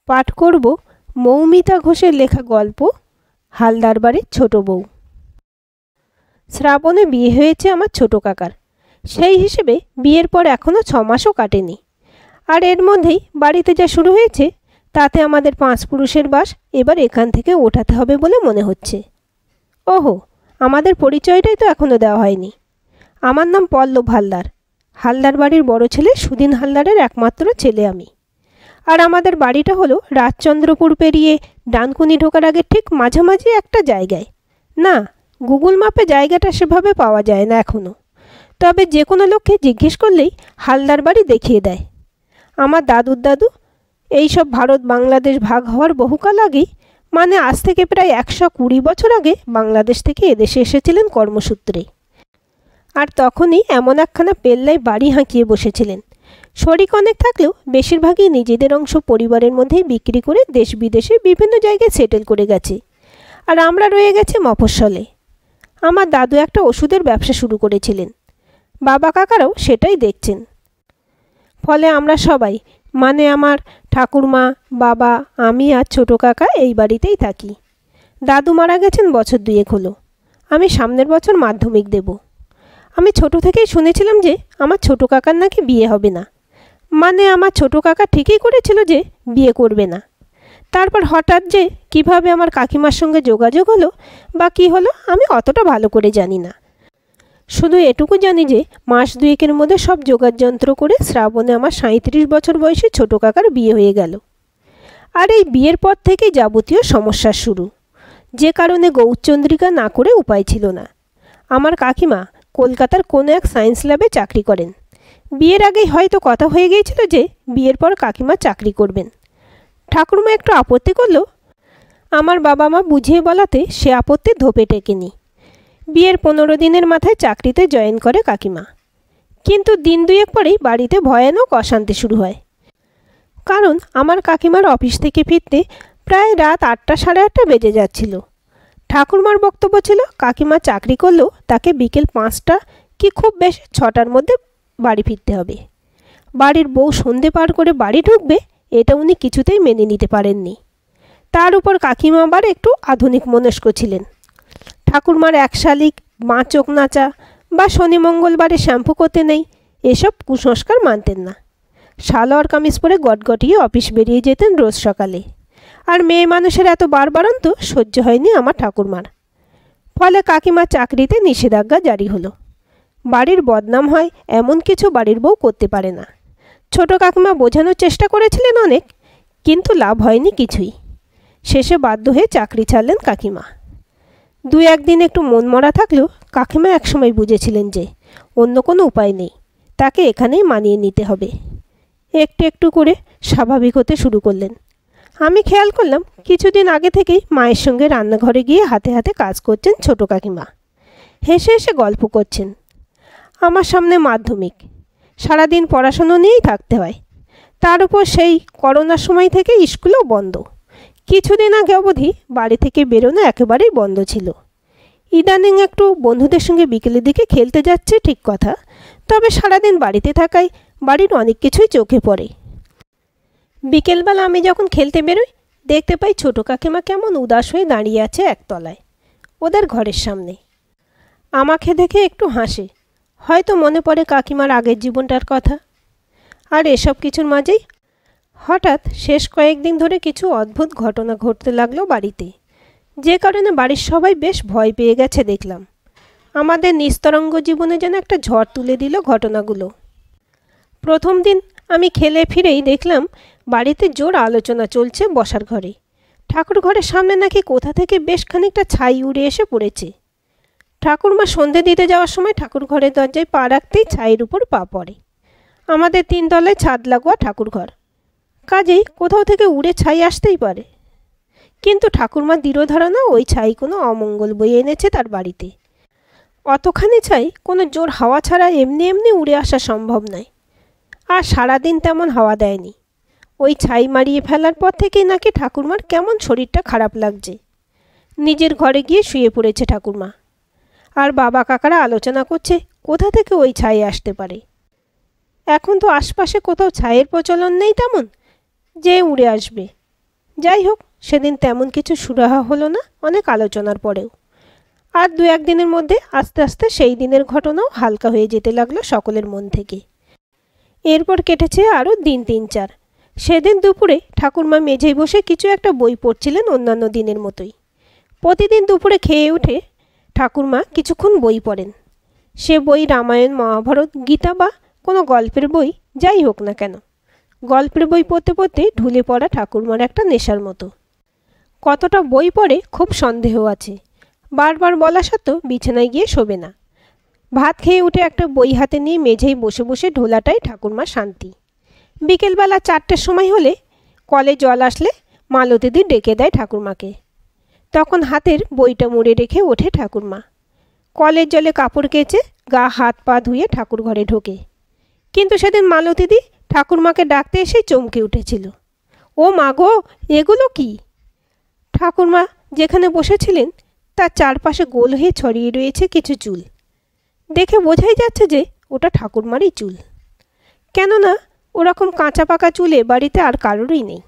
পাঠ করব মৌমিতা ঘোষের লেখা গল্প হালদার বাড়ির ছোট বউ। শ্রাবণে বিয়ে হয়েছে আমার ছোট কাকার। সেই হিসেবে বিয়ের পর এখনও 6 মাসও কাটেনি। আর এর মধ্যেই বাড়িতে যা শুরু হয়েছে তাতে আমাদের 5 পুরুষের বাস এবার এখান থেকে ওঠাতে হবে বলে মনে হচ্ছে। ওহো, আমাদের পরিচয়টাই তো এখনও দেওয়া হয়নি। আমার নাম পল্লব হালদার। হালদার বাড়ির বড় ছেলে সুদিন হালদারের একমাত্র ছেলে আমি। আর আমাদের বাড়িটা হলো রাজচন্দ্রপুর পেরিয়ে ডানকুনি ঢোকার আগে ঠিক মাঝামাঝি একটা জায়গায়। না, গুগল ম্যাপে জায়গাটা সেভাবে পাওয়া যায় না এখনও, তবে যে কোনো লোককে জিজ্ঞেস করলেই হালদার বাড়ি দেখিয়ে দেয়। আমার দাদুর দাদু এইসব ভারত বাংলাদেশ ভাগ হওয়ার বহুকাল আগেই, মানে আজ থেকে প্রায় 120 বছর আগে বাংলাদেশ থেকে এদেশে এসেছিলেন কর্মসূত্রে। আর তখনই এমন একখানা পেল্লায় বাড়ি হাঁকিয়ে বসেছিলেন। শরিক অনেক থাকলেও বেশিরভাগই নিজেদের অংশ পরিবারের মধ্যেই বিক্রি করে দেশ বিদেশে বিভিন্ন জায়গায় সেটেল করে গেছে। আর আমরা রয়ে গেছি মফস্বলে। আমার দাদু একটা ওষুধের ব্যবসা শুরু করেছিলেন, বাবা কাকারাও সেটাই দেখছেন। ফলে আমরা সবাই, মানে আমার ঠাকুরমা, বাবা, আমি আর ছোটো কাকা এই বাড়িতেই থাকি। দাদু মারা গেছেন বছর 2 হলো। আমি সামনের বছর মাধ্যমিক দেব। আমি ছোট থেকেই শুনেছিলাম যে আমার ছোটো কাকার নাকি বিয়ে হবে না। মানে আমার ছোটো কাকা ঠিকই করেছিল যে বিয়ে করবে না। তারপর হঠাৎ যে কিভাবে আমার কাকিমার সঙ্গে যোগাযোগ হলো বা কী হলো আমি অতটা ভালো করে জানি না। শুধু এটুকু জানি যে মাস 2 মধ্যে সব যোগাযন্ত্র করে শ্রাবণে আমার 37 বছর বয়সে ছোটো কাকার বিয়ে হয়ে গেল। আর এই বিয়ের পর থেকেই যাবতীয় সমস্যার শুরু, যে কারণে গৌরচন্দ্রিকা না করে উপায় ছিল না। আমার কাকিমা কলকাতার কোনো এক সায়েন্স ল্যাবে চাকরি করেন। বিয়ের আগেই হয়তো কথা হয়ে গিয়েছিল যে বিয়ের পর কাকিমা চাকরি করবেন। ঠাকুরমা একটু আপত্তি করলো। আমার বাবা মা বুঝিয়ে বলাতে সে আপত্তি ধোপে টেকেনি। বিয়ের 15 দিনের মাথায় চাকরিতে জয়েন করে কাকিমা। কিন্তু দিন 2 পরেই বাড়িতে ভয়ানক অশান্তি শুরু হয়। কারণ আমার কাকিমার অফিস থেকে ফিরতে প্রায় রাত 8টা সাড়ে 8টা বেজে যাচ্ছিল। ঠাকুরমার বক্তব্য ছিল কাকিমা চাকরি করলেও তাকে বিকেল 5টা কি খুব বেশ 6টার মধ্যে বাড়ি ফিরতে হবে। বাড়ির বউ সন্ধে পার করে বাড়ি ঢুকবে এটা উনি কিছুতেই মেনে নিতে পারেননি। তার উপর কাকিমা আবার একটু আধুনিক মনস্ক ছিলেন। ঠাকুরমার 1 শালিক, বাঁ চোখ নাচা বা শনি মঙ্গলবারে শ্যাম্পু করতে নেই, এসব কুসংস্কার মানতেন না। সালোয়ার কামিজ পরে গটগটিয়ে অফিস বেরিয়ে যেতেন রোজ সকালে। আর মেয়ে মানুষের এত বারবারন্ত সহ্য হয়নি আমার ঠাকুরমার। ফলে কাকিমার চাকরিতে নিষেধাজ্ঞা জারি হলো। বাড়ির বদনাম হয় এমন কিছু বাড়ির বউ করতে পারে না। ছোট কাকিমা বোঝানোর চেষ্টা করেছিলেন অনেক, কিন্তু লাভ হয়নি কিছুই। শেষে বাধ্য হয়ে চাকরি ছাড়লেন কাকিমা। 2-1 দিন একটু মনমরা থাকলেও কাকিমা একসময় বুঝেছিলেন যে অন্য কোনো উপায় নেই, তাকে এখানেই মানিয়ে নিতে হবে। একটু একটু করে স্বাভাবিক হতে শুরু করলেন। আমি খেয়াল করলাম কিছুদিন আগে থেকেই মায়ের সঙ্গে রান্নাঘরে গিয়ে হাতে হাতে কাজ করছেন ছোটো কাকিমা। হেসে হেসে গল্প করছেন। আমার সামনে মাধ্যমিক, সারাদিন পড়াশুনো নিয়েই থাকতে হয়। তার উপর সেই করোনার সময় থেকে স্কুলও বন্ধ। কিছুদিন আগে অবধি বাড়ি থেকে বেরোনো একেবারেই বন্ধ ছিল। ইদানিং একটু বন্ধুদের সঙ্গে বিকেলের দিকে খেলতে যাচ্ছে ঠিক কথা, তবে সারাদিন বাড়িতে থাকায় বাড়ির অনেক কিছুই চোখে পড়ে। বিকেলবেলা আমি যখন খেলতে বেরোই দেখতে পাই ছোটো কাকিমা কেমন উদাস হয়ে দাঁড়িয়ে আছে একতলায় ওদের ঘরের সামনে। আমাকে দেখে একটু হাসে, হয়তো মনে পড়ে কাকিমার আগের জীবনটার কথা। আর এসব কিছুর মাঝেই হঠাৎ শেষ কয়েকদিন ধরে কিছু অদ্ভুত ঘটনা ঘটতে লাগলো বাড়িতে, যে কারণে বাড়ির সবাই বেশ ভয় পেয়ে গেছে দেখলাম। আমাদের নিস্তরঙ্গ জীবনে যেন একটা ঝড় তুলে দিল ঘটনাগুলো। প্রথম দিন আমি খেলে ফিরেই দেখলাম বাড়িতে জোর আলোচনা চলছে বসার ঘরে। ঠাকুর ঘরের সামনে নাকি কোথা থেকে বেশ খানিকটা ছাই উড়ে এসে পড়েছে। ঠাকুরমা সন্ধে দিতে যাওয়ার সময় ঠাকুর ঘরের দরজায় পা রাখতেই ছাইয়ের উপর পা পড়ে। আমাদের 3 তলায় ছাদ লাগোয়া ঠাকুর ঘর, কাজেই কোথাও থেকে উড়ে ছাই আসতেই পারে। কিন্তু ঠাকুরমা দৃঢ় ধারণা ওই ছাই কোনো অমঙ্গল বয়ে এনেছে তার বাড়িতে। অতখানি ছাই কোনো জোর হাওয়া ছাড়া এমনি এমনি উড়ে আসা সম্ভব নয়। আর সারাদিন তেমন হাওয়া দেয়নি। ওই ছাই মারিয়ে ফেলার পর থেকেই নাকি ঠাকুরমার কেমন শরীরটা খারাপ লাগছে। নিজের ঘরে গিয়ে শুয়ে পড়েছে ঠাকুরমা। আর বাবা কাকারা আলোচনা করছে কোথা থেকে ওই ছাই আসতে পারে। এখন তো আশপাশে কোথাও ছাইয়ের প্রচলন নেই তেমন যে উড়ে আসবে। যাই হোক, সেদিন তেমন কিছু সুরাহা হলো না অনেক আলোচনার পরেও। আর দু একদিনের মধ্যে আস্তে আস্তে সেই দিনের ঘটনাও হালকা হয়ে যেতে লাগলো সকলের মন থেকে। এরপর কেটেছে আরও দিন 3-4। সেদিন দুপুরে ঠাকুরমা মেঝেই বসে কিছু একটা বই পড়ছিলেন অন্যান্য দিনের মতোই। প্রতিদিন দুপুরে খেয়ে উঠে ঠাকুরমা কিছুক্ষণ বই পড়েন। সে বই রামায়ণ, মহাভারত, গীতা বা কোনো গল্পের বই যাই হোক না কেন। গল্পের বই পড়তে পড়তে ঢুলে পড়া ঠাকুরমার একটা নেশার মতো। কতটা বই পড়ে খুব সন্দেহ আছে। বারবার বলা সত্ত্বেও বিছানায় গিয়ে শোবে না। ভাত খেয়ে উঠে একটা বই হাতে নিয়ে মেঝেই বসে বসে ঢোলাটাই ঠাকুরমার শান্তি। বিকেলবেলা 4টের সময় হলে কলে জল আসলে মালতীদি ডেকে দেয় ঠাকুরমাকে। তখন হাতের বইটা মুড়ে রেখে ওঠে ঠাকুরমা। কলের জলে কাপড় কেচে গা হাত পা ধুয়ে ঠাকুর ঘরে ঢোকে। কিন্তু সেদিন মালতীদি ঠাকুরমাকে ডাকতে এসেই চমকে উঠেছিল। ও মা গো, এগুলো কি? ঠাকুরমা যেখানে বসেছিলেন তার চারপাশে গোল হয়ে ছড়িয়ে রয়েছে কিছু চুল। দেখে বোঝাই যাচ্ছে যে ওটা ঠাকুরমারই চুল। কেননা ওরকম কাঁচা পাকা চুলে বাড়িতে আর কারোরই নেই।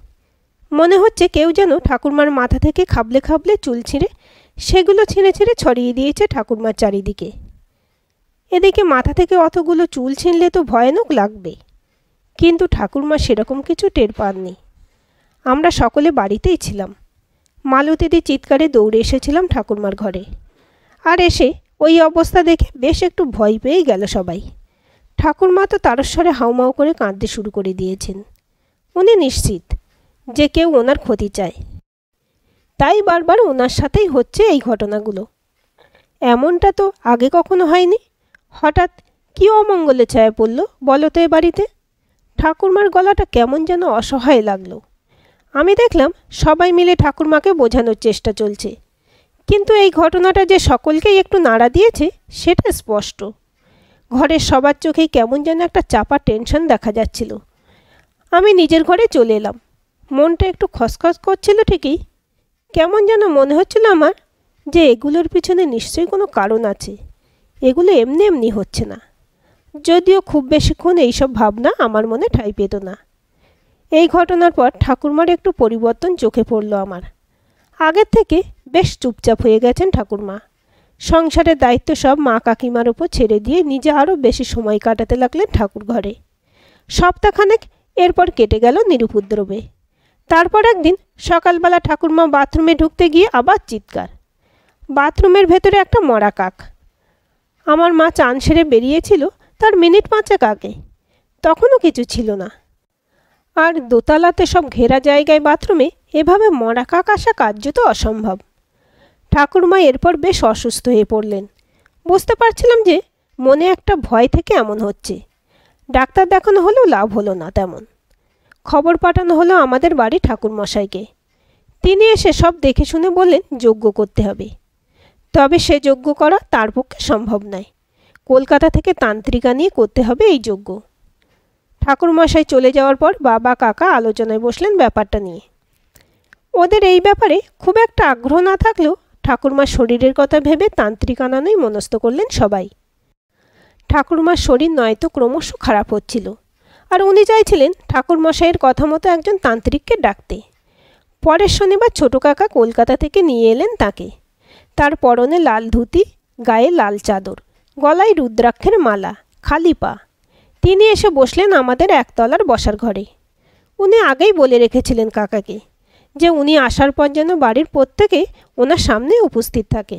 মনে হচ্ছে কেউ যেন ঠাকুরমার মাথা থেকে খাবলে খাবলে চুল ছিঁড়ে সেগুলো ছিঁড়ে ছিঁড়ে ছড়িয়ে দিয়েছে ঠাকুরমার চারিদিকে। এদিকে মাথা থেকে অতগুলো চুল ছিঁড়লে তো ভয়ানক লাগবে, কিন্তু ঠাকুরমা সেরকম কিছু টের পাননি। আমরা সকলে বাড়িতেই ছিলাম। মালতীদি চিৎকারে দৌড়ে এসেছিলাম ঠাকুরমার ঘরে। আর এসে ওই অবস্থা দেখে বেশ একটু ভয় পেয়ে গেল সবাই। ঠাকুরমা তো তারস্বরে হাউমাউ করে কাঁদতে শুরু করে দিয়েছেন। উনি নিশ্চিত যে কেউ ওনার ক্ষতি চায়, তাই বারবার ওনার সাথেই হচ্ছে এই ঘটনাগুলো। এমনটা তো আগে কখনো হয়নি। হঠাৎ কী অমঙ্গলে ছায়া পড়ল বলো তো এ বাড়িতে? ঠাকুরমার গলাটা কেমন যেন অসহায় লাগলো। আমি দেখলাম সবাই মিলে ঠাকুরমাকে বোঝানোর চেষ্টা চলছে, কিন্তু এই ঘটনাটা যে সকলকেই একটু নাড়া দিয়েছে সেটা স্পষ্ট। ঘরের সবার চোখেই কেমন যেন একটা চাপা টেনশন দেখা যাচ্ছিল। আমি নিজের ঘরে চলে এলাম। মনটা একটু খসখস করছিল ঠিকই, কেমন যেন মনে হচ্ছিল আমার যে এগুলোর পিছনে নিশ্চয়ই কোনো কারণ আছে। এগুলো এমনি এমনি হচ্ছে না। যদিও খুব বেশিক্ষণ এইসব ভাবনা আমার মনে ঠাঁই পেত না। এই ঘটনার পর ঠাকুরমার একটু পরিবর্তন চোখে পড়ল আমার। আগের থেকে বেশ চুপচাপ হয়ে গেছেন ঠাকুরমা। সংসারের দায়িত্ব সব মা কাকিমার উপর ছেড়ে দিয়ে নিজে আরও বেশি সময় কাটাতে লাগলেন ঠাকুর ঘরে। সপ্তাহখানেক এরপর কেটে গেল নিরুপদ্রবে। তারপর একদিন সকালবেলা ঠাকুরমা বাথরুমে ঢুকতে গিয়ে আবার চিৎকার। বাথরুমের ভেতরে একটা মরা কাক। আমার মা চান সেরে বেরিয়েছিল তার মিনিট 5 আগে। তখনও কিছু ছিল না। আর দোতলাতে সব ঘেরা জায়গায় বাথরুমে এভাবে মরা কাক আসা কার্যত অসম্ভব। ঠাকুরমা এরপর বেশ অসুস্থ হয়ে পড়লেন। বুঝতে পারছিলাম যে মনে একটা ভয় থেকে এমন হচ্ছে। ডাক্তার দেখানো হলেও লাভ হলো না তেমন। খবর পাঠানো হলো আমাদের বাড়ি ঠাকুরমশাইকে। তিনি এসে সব দেখে শুনে বললেন যজ্ঞ করতে হবে। তবে সে যজ্ঞ করা তার পক্ষে সম্ভব নয়। কলকাতা থেকে তান্ত্রিকা নিয়ে করতে হবে এই যজ্ঞ। ঠাকুরমশাই চলে যাওয়ার পর বাবা কাকা আলোচনায় বসলেন ব্যাপারটা নিয়ে। ওদের এই ব্যাপারে খুব একটা আগ্রহ না থাকলেও ঠাকুরমার শরীরের কথা ভেবে তান্ত্রিক আনানোই মনস্থ করলেন সবাই। ঠাকুরমার শরীর নয়তো ক্রমশ খারাপ হচ্ছিল, আর উনি চাইছিলেন ঠাকুরমশাইয়ের কথা মতো একজন তান্ত্রিককে ডাকতে। পরের শনিবার ছোট কাকা কলকাতা থেকে নিয়ে এলেন তাকে। তার পরনে লাল ধুতি, গায়ে লাল চাদর, গলায় রুদ্রাক্ষের মালা, খালি পা। তিনি এসে বসলেন আমাদের একতলার বসার ঘরে। উনি আগেই বলে রেখেছিলেন কাকাকে যে উনি আসার পর যেন বাড়ির প্রত্যেকে ওনার সামনে উপস্থিত থাকে।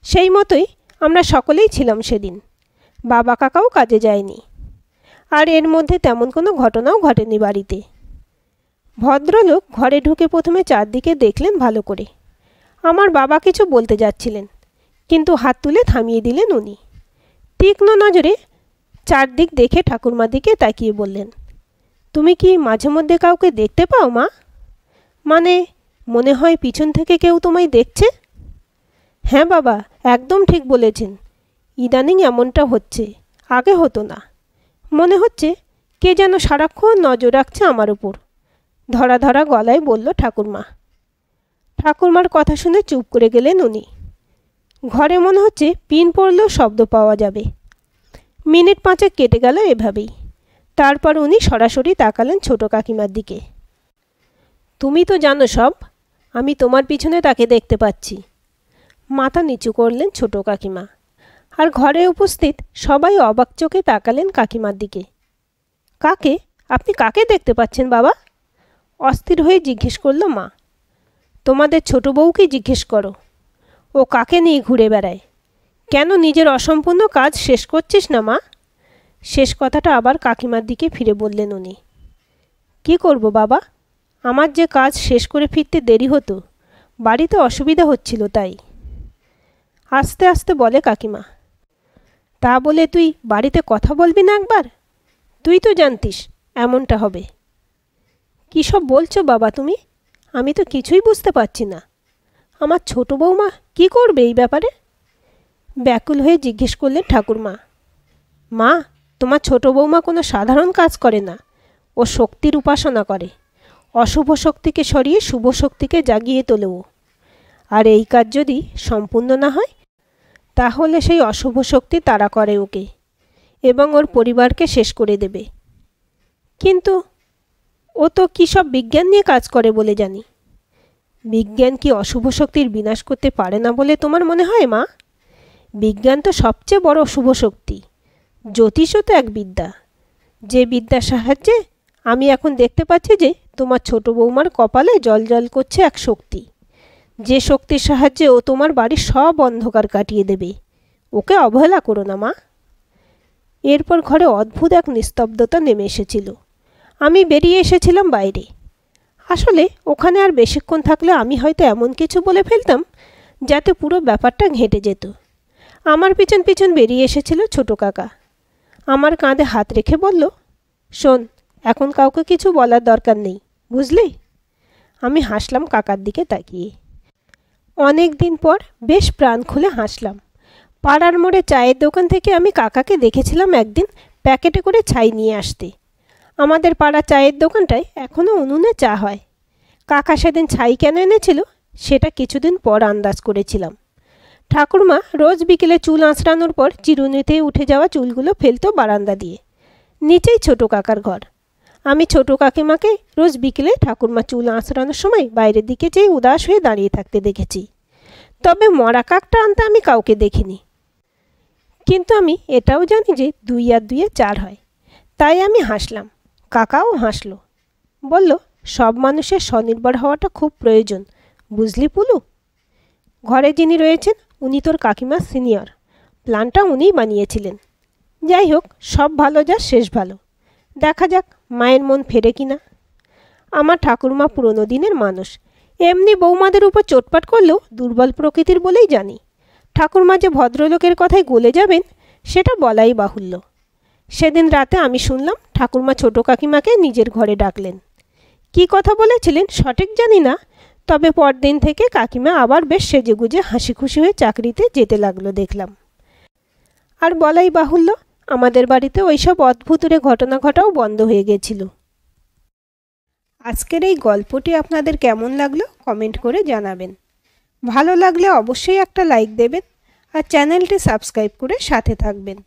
সেই মতোই আমরা সকলেই ছিলাম সেদিন। বাবা কাকাও কাজে যায়নি। আর এর মধ্যে তেমন কোনো ঘটনাও ঘটেনি বাড়িতে। ভদ্রলোক ঘরে ঢুকে প্রথমে চারদিকে দেখলেন ভালো করে। আমার বাবা কিছু বলতে যাচ্ছিলেন, কিন্তু হাত তুলে থামিয়ে দিলেন উনি। তীক্ষ্ণ নজরে চারদিক দেখে ঠাকুরমার দিকে তাকিয়ে বললেন, তুমি কি মাঝে মধ্যে কাউকে দেখতে পাও মা? মানে মনে হয় পিছন থেকে কেউ তোমায় দেখছে? হ্যাঁ বাবা, একদম ঠিক বলেছেন। ইদানিং এমনটা হচ্ছে, আগে হতো না। মনে হচ্ছে কে যেন সারাক্ষণ নজর রাখছে আমার উপর, ধরা ধরা গলায় বলল ঠাকুরমা। ঠাকুরমার কথা শুনে চুপ করে গেলেন উনি। ঘরে মনে হচ্ছে পিন পড়লেও শব্দ পাওয়া যাবে। মিনিট 5 কেটে গেল এভাবেই। তারপর উনি সরাসরি তাকালেন ছোট কাকিমার দিকে। তুমি তো জানো সব, আমি তোমার পিছনে তাকে দেখতে পাচ্ছি। মাথা নিচু করলেন ছোট কাকিমা, আর ঘরে উপস্থিত সবাই অবাক চোখে তাকালেন কাকিমার দিকে। কাকে? আপনি কাকে দেখতে পাচ্ছেন বাবা? অস্থির হয়ে জিজ্ঞেস করল মা। তোমাদের ছোট বউকে জিজ্ঞেস করো, ও কাকে নিয়ে ঘুরে বেড়ায়। কেন নিজের অসম্পূর্ণ কাজ শেষ করছিস না মা? শেষ কথাটা আবার কাকিমার দিকে ফিরে বললেন উনি। কি করব বাবা, আমার যে কাজ শেষ করে ফিরতে দেরি হতো, বাড়িতে অসুবিধা হচ্ছিল তাই। আস্তে আস্তে বলে কাকিমা। তা বলে তুই বাড়িতে কথা বলবি না একবার? তুই তো জানতিস এমনটা হবে। কী সব বলছো বাবা তুমি? আমি তো কিছুই বুঝতে পারছি না। আমার ছোট বৌমা কী করবে এই ব্যাপারে? ব্যাকুল হয়ে জিজ্ঞেস করলেন ঠাকুরমা। মা, তোমার ছোট বৌমা কোনো সাধারণ কাজ করে না, ও শক্তির উপাসনা করে। অশুভ শক্তিকে সরিয়ে শুভ শক্তিকে জাগিয়ে তোলে ও। আর এই কাজ যদি সম্পূর্ণ না হয়, তাহলে সেই অশুভ শক্তি তাড়া করে ওকে এবং ওর পরিবারকে শেষ করে দেবে। কিন্তু ও তো কী সব বিজ্ঞান নিয়ে কাজ করে বলে জানি। বিজ্ঞান কি অশুভ শক্তির বিনাশ করতে পারে না বলে তোমার মনে হয় মা? বিজ্ঞান তো সবচেয়ে বড় শুভ শক্তি। জ্যোতিষও তো এক বিদ্যা, যে বিদ্যার সাহায্যে আমি এখন দেখতে পাচ্ছি যে তোমার ছোট বৌমার কপালে জল করছে এক শক্তি, যে শক্তির সাহায্যে ও তোমার বাড়ির সব অন্ধকার কাটিয়ে দেবে। ওকে অবহেলা করো না মা। এরপর ঘরে অদ্ভুত এক নিস্তব্ধতা নেমে এসেছিল। আমি বেরিয়ে এসেছিলাম বাইরে। আসলে ওখানে আর বেশিক্ষণ থাকলে আমি হয়তো এমন কিছু বলে ফেলতাম যাতে পুরো ব্যাপারটা ঘেঁটে যেত। আমার পিছন পিছন বেরিয়ে এসেছিল ছোট কাকা। আমার কাঁধে হাত রেখে বলল, শোন, এখন কাউকে কিছু বলার দরকার নেই, বুঝলি? আমি হাসলাম কাকার দিকে তাকিয়ে। অনেক দিন পর বেশ প্রাণ খুলে হাসলাম। পাড়ার মোড়ে চায়ের দোকান থেকে আমি কাকাকে দেখেছিলাম একদিন প্যাকেটে করে ছাই নিয়ে আসতে। আমাদের পাড়ার চায়ের দোকানটায় এখনও উনুনে চা হয়। কাকা সেদিন ছাই কেন এনেছিল সেটা কিছুদিন পর আন্দাজ করেছিলাম। ঠাকুরমা রোজ বিকেলে চুল আঁচড়ানোর পর চিরুনিতে উঠে যাওয়া চুলগুলো ফেলতো বারান্দা দিয়ে। নিচেই ছোট কাকার ঘর। আমি ছোট কাকিমাকে রোজ বিকেলে ঠাকুরমা চুল আঁচড়ানোর সময় বাইরের দিকে চেয়ে উদাস হয়ে দাঁড়িয়ে থাকতে দেখেছি। তবে মরা কাকটা আনতে আমি কাউকে দেখিনি। কিন্তু আমি এটাও জানি যে 2 আর 2 4 হয়। তাই আমি হাসলাম। কাকাও হাসল, বলল, সব মানুষের স্বনির্ভর হওয়াটা খুব প্রয়োজন, বুঝলি পুলু? ঘরে যিনি রয়েছেন উনি তোর কাকিমার সিনিয়র। প্ল্যানটা উনিই বানিয়েছিলেন। যাই হোক, সব ভালো যা শেষ ভালো। দেখা যাক মায়ের মন ফেরে কিনা। আমার ঠাকুরমা পুরনো দিনের মানুষ। এমনি বৌমাদের উপর চোটপাট করলেও দুর্বল প্রকৃতির বলেই জানি। ঠাকুরমা যে ভদ্রলোকের কথায় গলে যাবেন সেটা বলাই বাহুল্য। সেদিন রাতে আমি শুনলাম ঠাকুরমা ছোট কাকিমাকে নিজের ঘরে ডাকলেন। কি কথা বলেছিলেন সঠিক জানি না, তবে পরদিন থেকে কাকিমা আবার বেশ সেজেগুজে হাসি খুশি হয়ে চাকরিতে যেতে লাগলো দেখলাম। আর বলাই বাহুল্য, আমাদের বাড়িতে ওইসব অদ্ভুতুরে ঘটনা ঘটাও বন্ধ হয়ে গেছিল। আজকের এই গল্পটি আপনাদের কেমন লাগলো কমেন্ট করে জানাবেন। ভালো লাগলে অবশ্যই একটা লাইক দেবেন আর চ্যানেলটি সাবস্ক্রাইব করে সাথে থাকবেন।